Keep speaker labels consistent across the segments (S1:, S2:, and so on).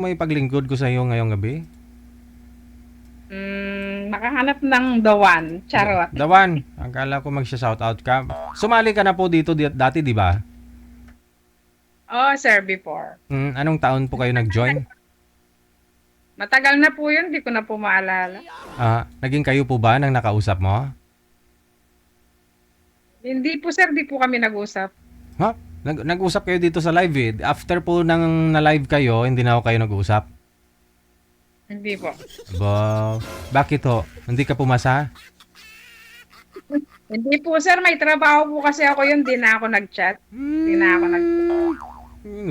S1: May paglingkod ko sa iyo ngayong gabi.
S2: Makahanap ng the one. Charot.
S1: Dawan, akala ko magsha-shoutout ka. Sumali ka na po dito dati, di ba?
S2: Oh, sir, before.
S1: Anong taon po kayo nag-join?
S2: Matagal na po yun, di ko na po maalala.
S1: Naging kayo po ba nang nakausap mo?
S2: Hindi po, sir, di po kami nag-usap.
S1: Ha? Nag-usap kayo dito sa live eh. After po nang na-live kayo, hindi na ako kayo nag-usap.
S2: Hindi po.
S1: Ba, bakit ho? Hindi ka pumasa?
S2: Hindi po, sir, may trabaho po kasi ako yun, di na ako nag-chat. Di na ako nag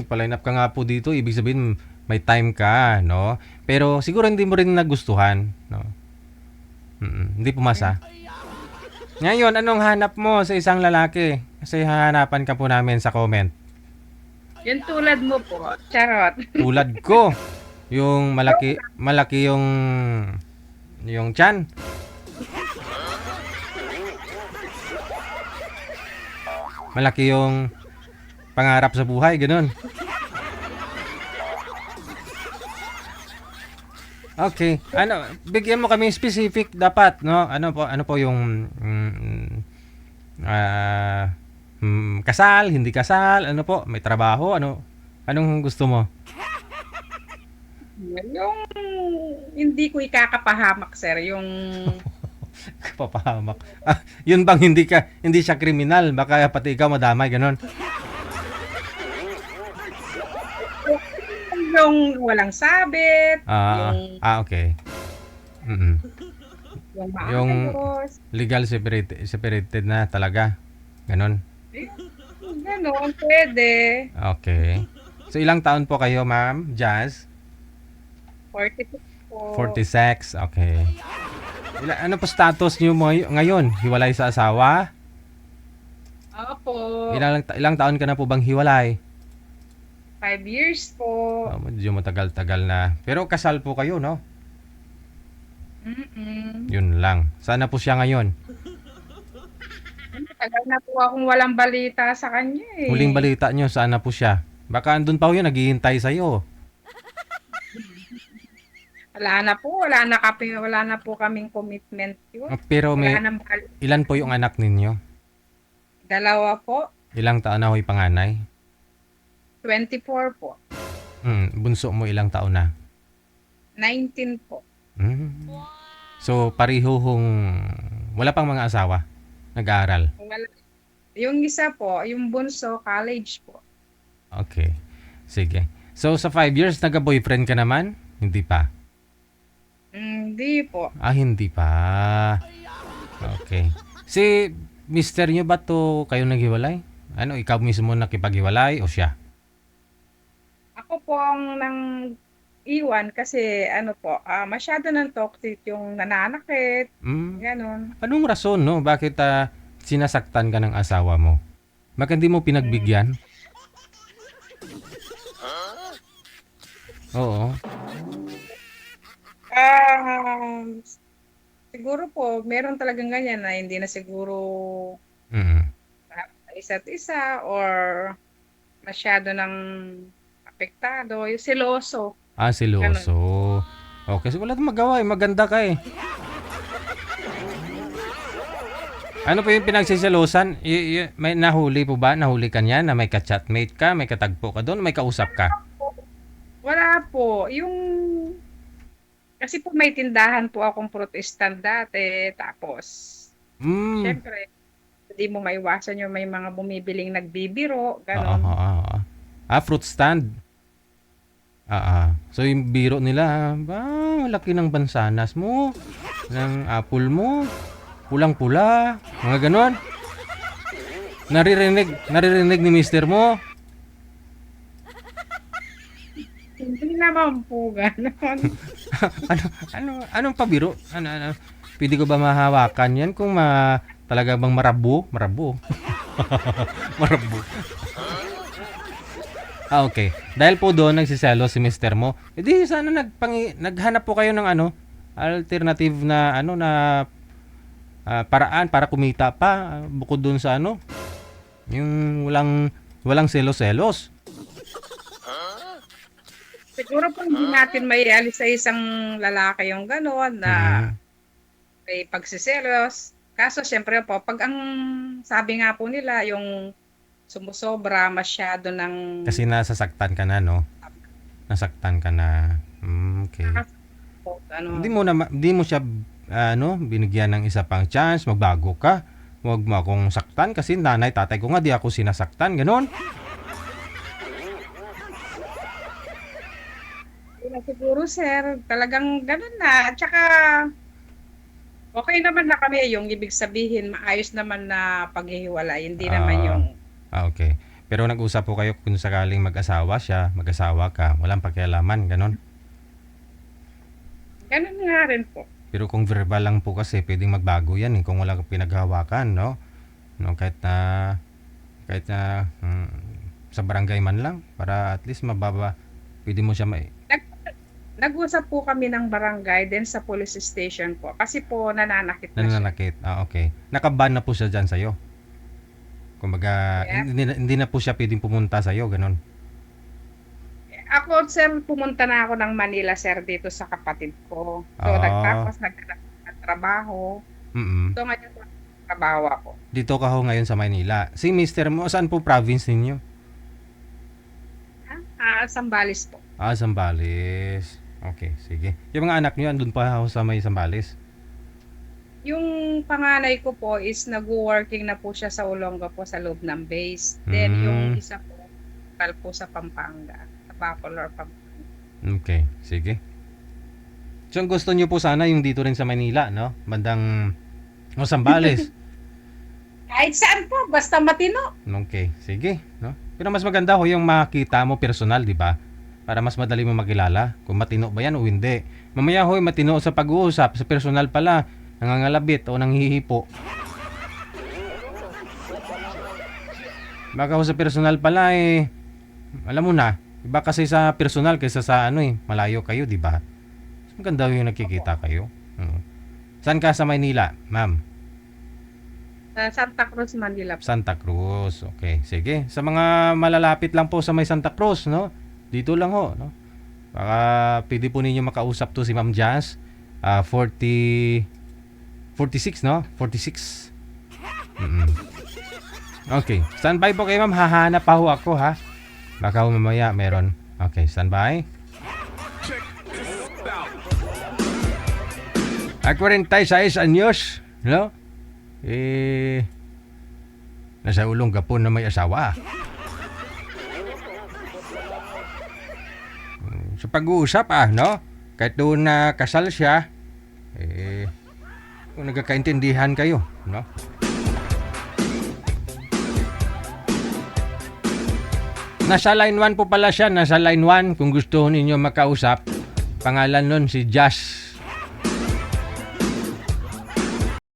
S1: Paline up ka nga po dito. Ibig sabihin, may time ka, no? Pero siguro hindi mo rin nagustuhan, no? Hindi pumasa. Ngayon, anong hanap mo sa isang lalaki? Kasi hahanapan ka po namin sa comment.
S2: Yun tulad mo po. Charot.
S1: Tulad ko, yung malaki yung tiyan. Malaki yung pangarap sa buhay, ganun. Okay. Bigyan mo kami specific dapat, no? Ano po yung kasal, hindi kasal, ano po, may trabaho, anong gusto mo?
S2: Yung hindi ko ikakapahamak, sir. Yung
S1: Papahamak. Yun bang hindi siya kriminal, baka pati ikaw madamay, ganun.
S2: yung walang sabit,
S1: Okay. Mm.
S2: yung
S1: Yung
S2: maayos.
S1: legal separated na talaga. Ganon.
S2: Ganon, pwede.
S1: Okay. So ilang taon po kayo, Ma'am Jazz?
S2: 46 po.
S1: 46. Okay. Ano po status niyo mo ngayon? Hiwalay sa asawa?
S2: Opo.
S1: Ilang taon ka na po bang hiwalay?
S2: 5 years po.
S1: Medyo matagal-tagal na. Pero kasal po kayo, no?
S2: Mm-mm.
S1: Yun lang. Sana po siya ngayon.
S2: Tagal na po akong walang balita sa kanya eh.
S1: Huling balita nyo, sana po siya. Baka andun pa ho yun, naghihintay sa'yo.
S2: Wala na po kaming commitment yun.
S1: Pero
S2: Wala nang
S1: ilan po yung anak ninyo?
S2: 2 po.
S1: Ilang taon na ho'y panganay?
S2: 24 po.
S1: Bunso mo ilang taon na?
S2: 19 po.
S1: So, wala pang mga asawa? Nag-aaral?
S2: Yung isa po, yung bunso, college po.
S1: Okay. Sige. So, sa 5 years, nagka-boyfriend ka naman? Hindi pa?
S2: Hindi po.
S1: Hindi pa. Okay. Si mister nyo ba to kayo naghiwalay? Ikaw mismo nakipaghiwalay o siya?
S2: Ako po ang nang iwan kasi masyado ng toxic yung nananakit, ganon.
S1: Anong rason, no? Bakit sinasaktan ka ng asawa mo? Bakit hindi mo pinagbigyan? Oo.
S2: Siguro po, meron talagang ganyan na hindi na siguro isa't isa or masyado ng apektado, yung seloso.
S1: Seloso. Okay, so wala tayong magawa eh. Maganda ka eh. Ano po yung pinagsiselosan? May nahuli po ba? Nahuli ka niya na may ka-chatmate ka, may katagpo ka doon, may kausap ka?
S2: Wala po. Kasi po may tindahan po akong protestant dati. Tapos, syempre, hindi mo maiwasan yung may mga bumibiling nagbibiro. Ganon.
S1: Fruit stand. So yung biro nila, laki ng bansanas mo, ng apple mo, pulang-pula, mga ganon. Naririnig ni mister mo.
S2: Hindi naman po ganon.
S1: Anong pabiro? Pwede ko ba mahawakan yan kung talaga bang marabo? Marabo. Okay. Dahil po doon nagsiselo si mister mo, edi sana naghanap po kayo ng alternative na paraan para kumita pa bukod doon sa yung walang selos-selos.
S2: Siguro po hindi natin maialis sa isang lalaki yung gano'n na
S1: Mm.
S2: may pagsiselos. Kaso siyempre po, 'pag ang sabi nga po nila yung sumusobra masyado ng
S1: Kasi nasasaktan ka na, no? Nasaktan ka na. Okay.
S2: po
S1: Hindi
S2: ano,
S1: mo na hindi mo siya binigyan ng isa pang chance, magbago ka. Huwag mo akong saktan kasi nanay, tatay ko nga di ako sinasaktan, ganon.
S2: yun na siguro sir, talagang gano'n na. At saka okey naman na kami, yung ibig sabihin maayos naman na paghihiwalay, hindi naman
S1: Ah,
S2: yung
S1: okay. Pero nag-usap po kayo kung sakaling mag-asawa siya, mag-asawa ka, walang pakialaman, ganon.
S2: gano'n nga rin po.
S1: Pero kung verbal lang po kasi, pwedeng magbago yan kung wala kang pinaghahawakan, no? No, kahit na sa barangay man lang para at least mababa, pwede mo siya
S2: Nag Nag-usap po kami ng barangay then sa police station po kasi po nananakit na siya.
S1: nananakit. Okay. Nakaban na po siya diyan sa'yo. Kumbaga,
S2: Kaya
S1: hindi na po siya pwedeng pumunta sa'yo, ganon.
S2: ako sir, pumunta na ako ng Manila sir dito sa kapatid ko. So
S1: Ah,
S2: nagtapos naghanap ng trabaho.
S1: mm.
S2: So ngayon trabaho ako.
S1: Dito ka ho ngayon sa Maynila. Si mister mo, saan po province ninyo?
S2: Sambales po.
S1: Zambales. Okay, sige. Yung mga anak niyo andun pa ho sa may Zambales.
S2: Yung panganay ko po is nagwo-working na po siya sa Olonga po sa loob ng base. Then yung
S1: Hmm,
S2: isa po, lokal po sa Pampanga, sa Bacolor, Pampanga.
S1: okay, sige. So, ang gusto niyo po sana yung dito rin sa Manila, no? Bandang Zambales.
S2: Kahit saan po, basta matino.
S1: Okay, sige, no? Pero mas maganda ho yung makita mo personal, di ba? Para mas madali mo makilala kung matino ba yan o hindi. Mamaya ho, matino sa pag-uusap, sa personal pala, nangangalabit o nanghihipo. Baka ho sa personal pala alam mo na, iba kasi sa personal kaysa sa malayo kayo, di ba? Mas maganda ho yung nakikita kayo. Saan ka sa Maynila, ma'am?
S2: Sa Santa Cruz, Manila po.
S1: Santa Cruz. Okay, sige. Sa mga malalapit lang po sa may Santa Cruz, no? Dito lang ho, no? Baka pwede po ninyo makausap to si Ma'am Jazz. 46, no? 46. Mm-mm. Okay, standby po kayo, ma'am. Hahanap pa ho ako, ha? Baka ho mamaya meron. Okay, standby. 46 anyos, no? Nasa ulong gapon na may asawa. Sa pag-uusap no? Kahit doon na kasal siya, kung nagkakaintindihan kayo, no? Nasa line 1 po pala siya, nasa line 1 kung gusto ninyo makausap. Pangalan nun si Josh